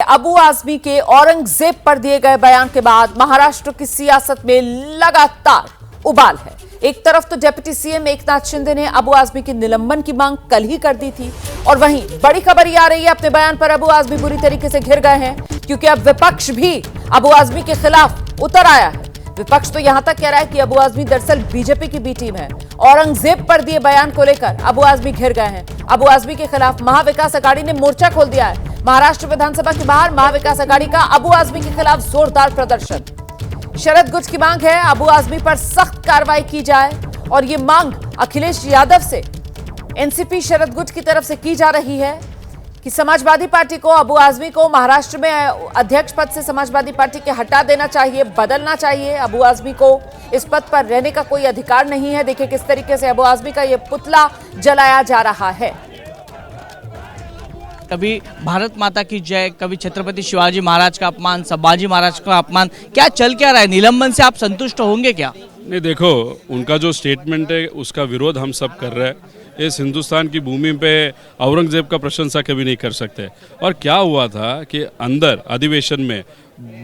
अबू आजमी के औरंगजेब पर दिए गए बयान के बाद महाराष्ट्र की सियासत में लगातार उबाल है। एक तरफ तो डिप्टी सीएम एकनाथ शिंदे ने अबू आजमी के निलंबन की मांग कल ही कर दी थी और वहीं बड़ी खबर ये आ रही है अपने बयान पर अबू आजमी बुरी तरीके से घिर गए हैं क्योंकि अब विपक्ष भी अबू आजमी के खिलाफ उतर आया है। विपक्ष तो यहां तक कह रहा है कि अबू आजमी दरअसल बीजेपी की बी टीम है। औरंगजेब पर दिए बयान को लेकर अबू आजमी घिर गए हैं। अबू आजमी के खिलाफ महाविकास अघाड़ी ने मोर्चा खोल दिया है। महाराष्ट्र विधानसभा के बाहर महाविकास अघाड़ी का अबू आजमी के खिलाफ जोरदार प्रदर्शन। शरद गुज की मांग है अबू आजमी पर सख्त कार्रवाई की जाए और ये मांग अखिलेश यादव से एनसीपी शरद गुज की तरफ से की जा रही है कि समाजवादी पार्टी को अबू आजमी को महाराष्ट्र में अध्यक्ष पद से समाजवादी पार्टी के हटा देना चाहिए, बदलना चाहिए। अबू आजमी को इस पद पर रहने का कोई अधिकार नहीं है। देखिए किस तरीके से अबू आजमी का यह पुतला जलाया जा रहा है। कभी भारत माता की जय, कभी छत्रपति शिवाजी महाराज का अपमान, संभाजी महाराज का अपमान, क्या चल क्या रहा है? निलंबन से आप संतुष्ट होंगे क्या? नहीं, देखो उनका जो स्टेटमेंट है उसका विरोध हम सब कर रहे हैं। इस हिंदुस्तान की भूमि पे औरंगजेब का प्रशंसा कभी नहीं कर सकते। और क्या हुआ था कि अंदर अधिवेशन में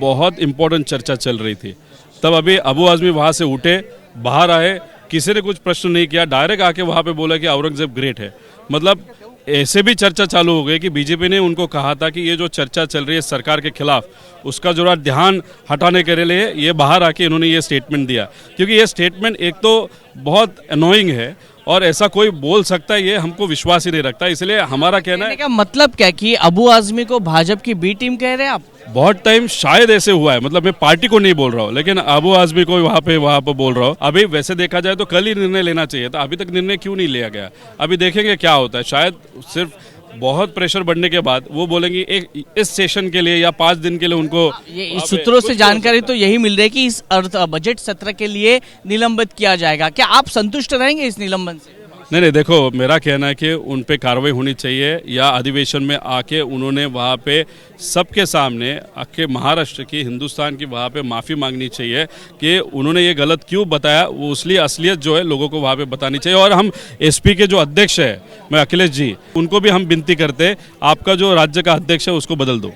बहुत इंपॉर्टेंट चर्चा चल रही थी, तब अभी अबू आजमी वहाँ से उठे, बाहर आए, किसी ने कुछ प्रश्न नहीं किया, डायरेक्ट आके वहाँ पे बोला कि औरंगजेब ग्रेट है। मतलब ऐसे भी चर्चा चालू हो गई कि बीजेपी ने उनको कहा था कि ये जो चर्चा चल रही है सरकार के खिलाफ, उसका जो ध्यान हटाने के लिए ये बाहर आके इन्होंने ये स्टेटमेंट दिया। क्योंकि ये स्टेटमेंट एक तो बहुत अनोइंग है और ऐसा कोई बोल सकता है ये हमको विश्वास ही नहीं रखता। इसलिए हमारा कहना है, क्या मतलब क्या कि अबू आजमी को भाजपा की बी टीम कह रहे हैं आप? बहुत टाइम शायद ऐसे हुआ है, मतलब मैं पार्टी को नहीं बोल रहा हूँ, लेकिन अबू आजमी को वहाँ पे बोल रहा हूँ। अभी वैसे देखा जाए तो कल ही निर्णय लेना चाहिए था, अभी तक निर्णय क्यों नहीं लिया गया? अभी देखेंगे क्या होता है। शायद सिर्फ बहुत प्रेशर बढ़ने के बाद वो बोलेंगे एक इस सेशन के लिए या 5 दिन के लिए उनको ये सूत्रों से जानकारी तो यही मिल रही है कि इस बजट सत्र के लिए निलंबित किया जाएगा। क्या आप संतुष्ट रहेंगे इस निलंबन से? नहीं, देखो मेरा कहना है कि उन पे कार्रवाई होनी चाहिए या अधिवेशन में आके उन्होंने वहाँ पे सबके सामने आके महाराष्ट्र की, हिंदुस्तान की वहाँ पे माफ़ी मांगनी चाहिए कि उन्होंने ये गलत क्यों बताया। वो उसलिए असलियत जो है लोगों को वहाँ पे बतानी चाहिए। और हम एसपी के जो अध्यक्ष है मैं अखिलेश जी, उनको भी हम विनती करते आपका जो राज्य का अध्यक्ष है उसको बदल दो।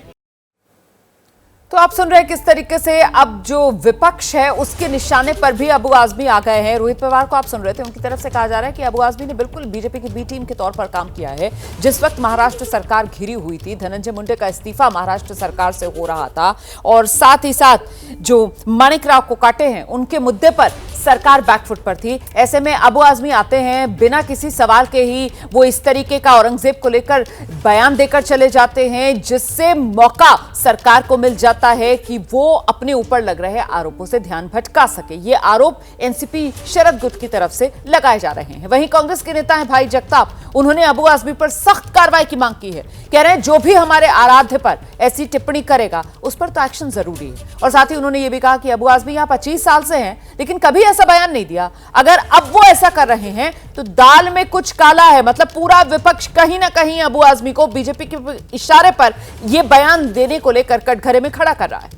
तो आप सुन रहे हैं किस तरीके से अब जो विपक्ष है उसके निशाने पर भी अबू आजमी आ गए हैं। रोहित पवार को आप सुन रहे थे, उनकी तरफ से कहा जा रहा है कि अबू आजमी ने बिल्कुल बीजेपी की बी टीम के तौर पर काम किया है। जिस वक्त महाराष्ट्र सरकार घिरी हुई थी, धनंजय मुंडे का इस्तीफा महाराष्ट्र सरकार से हो रहा था और साथ ही साथ जो माणिक राव कोकाटे हैं उनके मुद्दे पर सरकार बैकफुट पर थी। ऐसे में अबू आजमी आते हैं, बिना किसी सवाल के ही वो इस तरीके का औरंगजेब को लेकर बयान देकर चले जाते हैं, जिससे मौका सरकार को मिल जाता है कि वो अपने ऊपर लग रहे आरोपों से ध्यान भटका सके। ये आरोप एनसीपी शरद गुट की तरफ से लगाए जा रहे हैं। वहीं कांग्रेस के नेता हैं भाई जगताप, उन्होंने अबू आजमी पर सख्त कार्रवाई की मांग की है। कह रहे हैं जो भी हमारे आराध्य पर ऐसी टिप्पणी करेगा उस पर तो एक्शन जरूरी है। और साथ ही उन्होंने ये भी कहा कि अबू आजमी यहां 25 साल से हैं लेकिन कभी ऐसा बयान नहीं दिया। अगर अब वो ऐसा कर रहे हैं तो दाल में कुछ काला है। मतलब पूरा विपक्ष कहीं ना कहीं अबू आजमी को बीजेपी के इशारे पर यह बयान देने को लेकर कटघरे में खड़ा कर रहा है।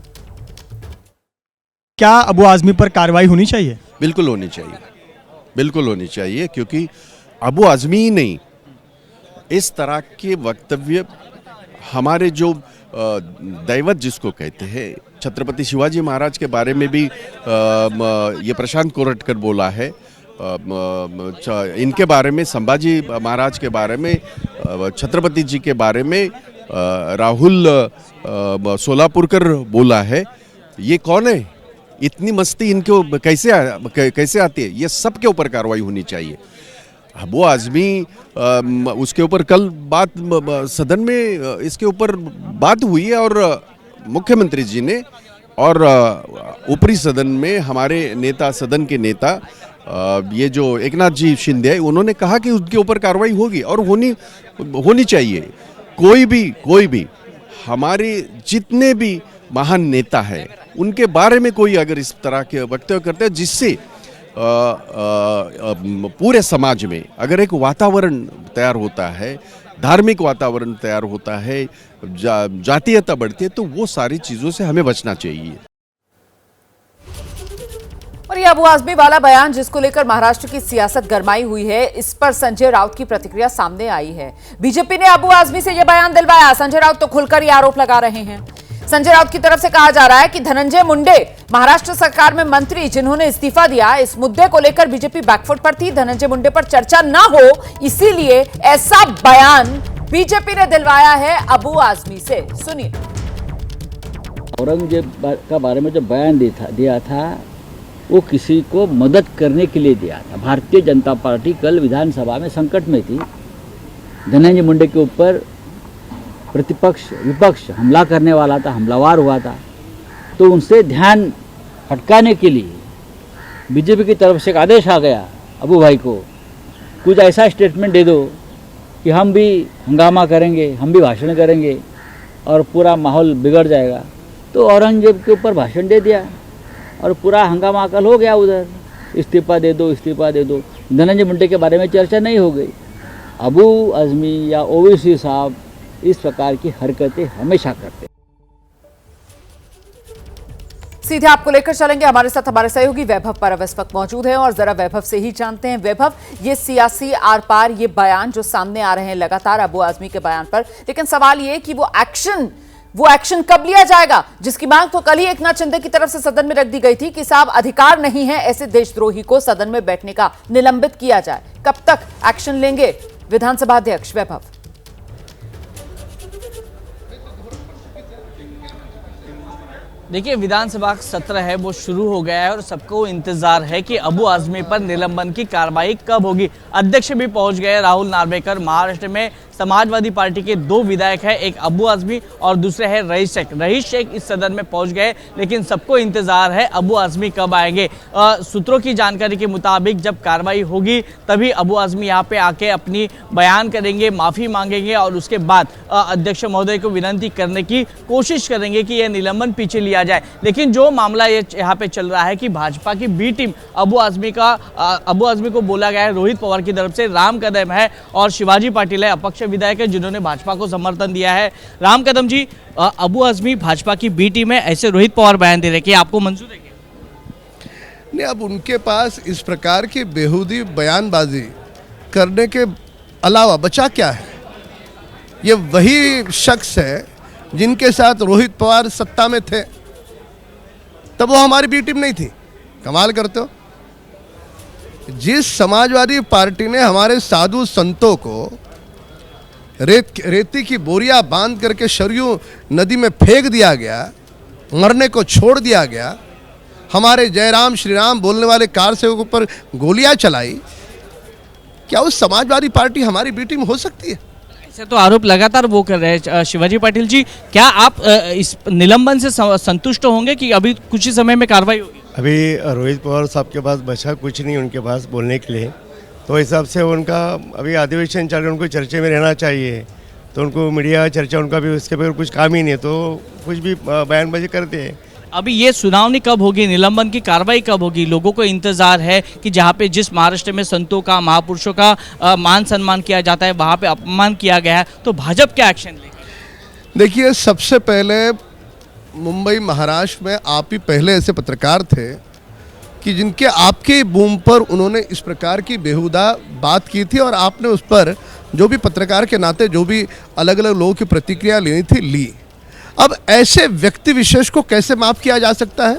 क्या अबू आजमी पर कार्रवाई होनी चाहिए? बिल्कुल होनी चाहिए, बिल्कुल होनी चाहिए, क्योंकि अबू आजमी ही नहीं, इस तरह के वक्तव्य हमारे जो दैवत जिसको कहते हैं, छत्रपति शिवाजी महाराज के बारे में भी ये प्रशांत कोरटकर बोला है, इनके बारे में, संभाजी महाराज के बारे में, छत्रपति जी के बारे में राहुल सोलापुरकर बोला है। ये कौन है? इतनी मस्ती इनको कैसे आती है? ये सब के ऊपर कार्रवाई होनी चाहिए। अबू आजमी उसके ऊपर कल बात सदन में इसके ऊपर बात हुई है और मुख्यमंत्री जी ने और ऊपरी सदन में हमारे नेता, सदन के नेता ये जो एकनाथ जी शिंदे है, उन्होंने कहा कि उनके ऊपर कार्रवाई होगी और होनी चाहिए। कोई भी हमारे जितने भी महान नेता हैं उनके बारे में कोई अगर इस तरह के वक्तव्य करते हैं जिससे पूरे समाज में अगर एक वातावरण तैयार होता है, धार्मिक वातावरण तैयार होता है, जातीयता बढ़ती है, तो वो सारी चीज़ों से हमें बचना चाहिए। और ये अबू आजमी वाला बयान जिसको लेकर महाराष्ट्र की सियासत गरमाई हुई है, इस पर संजय राउत की प्रतिक्रिया सामने आई है। बीजेपी ने अबू आजमी से यह बयान दिलवाया। संजय राउत तो खुलकर ये आरोप लगा रहे हैं। संजय राउत की तरफ से कहा जा रहा है कि धनंजय मुंडे महाराष्ट्र सरकार में मंत्री जिन्होंने इस्तीफा दिया, इस मुद्दे को लेकर बीजेपी बैकफुट पर थी। धनंजय मुंडे पर चर्चा ना हो इसीलिए ऐसा बयान बीजेपी ने दिलवाया है अबू आजमी से। सुनिए। औरंगजेब का बारे में जो बयान दिया था वो किसी को मदद करने के लिए दिया था। भारतीय जनता पार्टी कल विधानसभा में संकट में थी। धनंजय मुंडे के ऊपर प्रतिपक्ष विपक्ष हमला करने वाला था, हमलावर हुआ था, तो उनसे ध्यान भटकाने के लिए बीजेपी की तरफ से एक आदेश आ गया अबू भाई को, कुछ ऐसा स्टेटमेंट दे दो कि हम भी हंगामा करेंगे, हम भी भाषण करेंगे और पूरा माहौल बिगड़ जाएगा। तो औरंगजेब के ऊपर भाषण दे दिया और पूरा हंगामा कल हो गया उधर, इस्तीफा दे दो, इस्तीफा दे दो। धनंजय मुंडे के बारे में चर्चा नहीं हो गई। अबू आजमी या ओवैसी साहब इस प्रकार की हरकतें हमेशा करते। सीधे आपको लेकर चलेंगे, हमारे साथ हमारे सहयोगी वैभव परब इस वक्त मौजूद है और जरा वैभव से ही जानते हैं। वैभव, ये सियासी आर पार ये बयान जो सामने आ रहे हैं लगातार अबू आजमी के बयान पर, लेकिन सवाल ये कि वो एक्शन कब लिया जाएगा, जिसकी मांग तो कल ही एकनाथ शिंदे की तरफ से सदन में रख दी गई थी कि साहब अधिकार नहीं है ऐसे देशद्रोही को सदन में बैठने का, निलंबित किया जाए। कब तक एक्शन लेंगे विधानसभा अध्यक्ष वैभव? देखिए, विधानसभा सत्र है वो शुरू हो गया है और सबको इंतजार है कि अबू आजमी पर निलंबन की कार्रवाई कब होगी। अध्यक्ष भी पहुंच गए राहुल नार्वेकर। महाराष्ट्र में समाजवादी पार्टी के 2 विधायक हैं, एक अबू आजमी और दूसरे हैं रईस शेख। रईस शेख इस सदन में पहुंच गए, लेकिन सबको इंतजार है अबू आजमी कब आएंगे। सूत्रों की जानकारी के मुताबिक जब कार्रवाई होगी तभी अबू आजमी यहाँ पे आके अपनी बयान करेंगे, माफी मांगेंगे और उसके बाद अध्यक्ष महोदय को विनती करने की कोशिश करेंगे कि यह निलंबन पीछे लिया जाए। लेकिन जो मामला ये यहाँ पे चल रहा है कि भाजपा की बी टीम अबू आजमी को बोला गया है, रोहित पवार की तरफ से राम कदम है और शिवाजी पाटिल है, अपक्ष विधायक है जिन्होंने भाजपा को समर्थन दिया है। राम कदम जी, अबू आजमी भाजपा की बी टीम है, ऐसे रोहित पवार बयान दे रहे कि आपको मंजूर है क्या? नहीं, अब उनके पास इस प्रकार की बेहूदी बयानबाजी करने के अलावा बचा क्या है? ये वही शख्स है जिनके साथ रोहित पवार सत्ता में थे, तब वो हमारी बी टीम नहीं थी। कमाल करते हो। जिस समाजवादी पार्टी ने हमारे साधु संतों को रेती की बोरियां बांध करके सरयू नदी में फेंक दिया गया, मरने को छोड़ दिया गया, हमारे जयराम श्रीराम बोलने वाले कार सेवकों पर गोलियां चलाई, क्या उस समाजवादी पार्टी हमारी बी टीम हो सकती है? ऐसे तो आरोप लगातार वो कर रहे हैं। शिवाजी पाटिल जी, क्या आप इस निलंबन से संतुष्ट होंगे कि अभी कुछ ही समय में कार्रवाई होगी? अभी रोहित पवार साहब के पास बचा कुछ नहीं उनके पास बोलने के लिए, तो हिसाब से उनका अभी अधिवेशन चल रहा है, उनको चर्चे में रहना चाहिए, तो उनको मीडिया चर्चा उनका भी उसके बगैर कुछ काम ही नहीं है, तो कुछ भी बयानबाजी करते हैं। अभी ये सुनावनी कब होगी, निलंबन की कार्रवाई कब होगी? लोगों को इंतजार है कि जहाँ पे जिस महाराष्ट्र में संतों का, महापुरुषों का मान सम्मान किया जाता है वहाँ पे अपमान किया गया है, तो भाजपा क्या एक्शन लेगी? देखिए, सबसे पहले मुंबई महाराष्ट्र में आप ही पहले ऐसे पत्रकार थे कि जिनके आपके बूम पर उन्होंने इस प्रकार की बेहुदा बात की थी और आपने उस पर जो भी पत्रकार के नाते जो भी अलग अलग लोगों की प्रतिक्रिया लेनी थी ली। अब ऐसे व्यक्ति विशेष को कैसे माफ़ किया जा सकता है?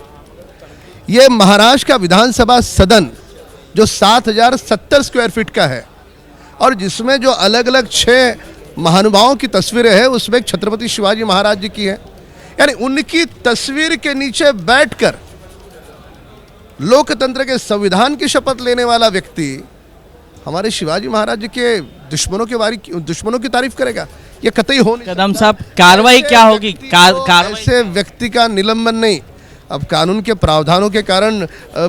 ये महाराष्ट्र का विधानसभा सदन जो 7070 स्क्वायर फीट का है और जिसमें जो अलग अलग 6 महानुभावों की तस्वीरें हैं, उसमें एक छत्रपति शिवाजी महाराज जी की है, यानी उनकी तस्वीर के नीचे बैठकर लोकतंत्र के संविधान की शपथ लेने वाला व्यक्ति हमारे शिवाजी महाराज जी के दुश्मनों की तारीफ करेगा? ये कतई हो नहीं। कदम साहब, कार्रवाई क्या होगी? ऐसे व्यक्ति का निलंबन नहीं, अब कानून के प्रावधानों के कारण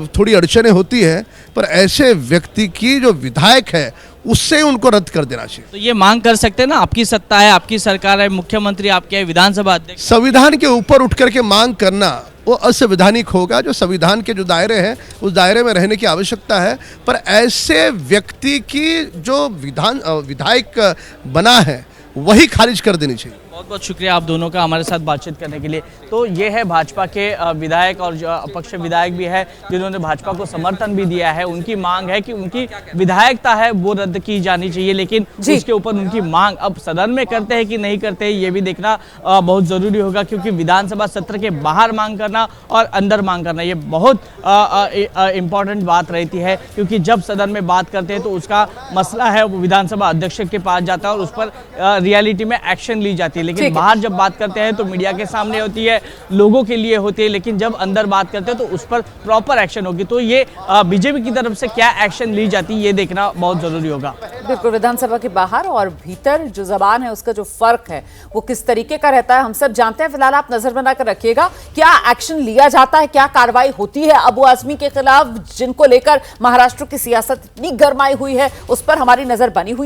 थोड़ी अड़चनें होती हैं, पर ऐसे व्यक्ति की जो विधायक है उससे उनको रद्द कर देना चाहिए। तो ये मांग कर सकते हैं ना, आपकी सत्ता है, आपकी सरकार है, मुख्यमंत्री आपके है, विधानसभा अध्यक्ष। संविधान के ऊपर उठ करके मांग करना वो असंवैधानिक होगा। जो संविधान के जो दायरे हैं उस दायरे में रहने की आवश्यकता है, पर ऐसे व्यक्ति की जो विधायक बना है वही खारिज कर देनी चाहिए। बहुत बहुत शुक्रिया आप दोनों का हमारे साथ बातचीत करने के लिए। तो ये है भाजपा के विधायक और जो अपक्ष विधायक भी है जिन्होंने भाजपा को समर्थन भी दिया है। उनकी मांग है कि उनकी विधायकता है वो रद्द की जानी चाहिए, लेकिन उसके ऊपर उनकी मांग अब सदन में करते हैं कि नहीं करते ये भी देखना बहुत जरूरी होगा, क्योंकि विधानसभा सत्र के बाहर मांग करना और अंदर मांग करना ये बहुत इंपॉर्टेंट बात रहती है, क्योंकि जब सदन में बात करते हैं तो उसका मसला है वो विधानसभा अध्यक्ष के पास जाता है और उस पर रियलिटी में एक्शन ली जाती है। लेकिन बाहर जब बात करते हैं तो मीडिया के सामने होती है, लोगों के लिए होती है, लेकिन जब अंदर बात करते हैं तो उस पर प्रॉपर एक्शन होगी। तो ये बीजेपी की तरफ से क्या एक्शन ली जाती है ये देखना बहुत जरूरी होगा। बिल्कुल, विधानसभा के बाहर और भीतर जो जबान है उसका जो फर्क है वो किस तरीके का रहता है हम सब जानते हैं। फिलहाल आप नजर बनाकर रखिएगा, क्या एक्शन लिया जाता है, क्या कार्रवाई होती है अबू आजमी के खिलाफ, जिनको लेकर महाराष्ट्र की सियासत इतनी गरमाई हुई है उस पर हमारी नजर बनी हुई।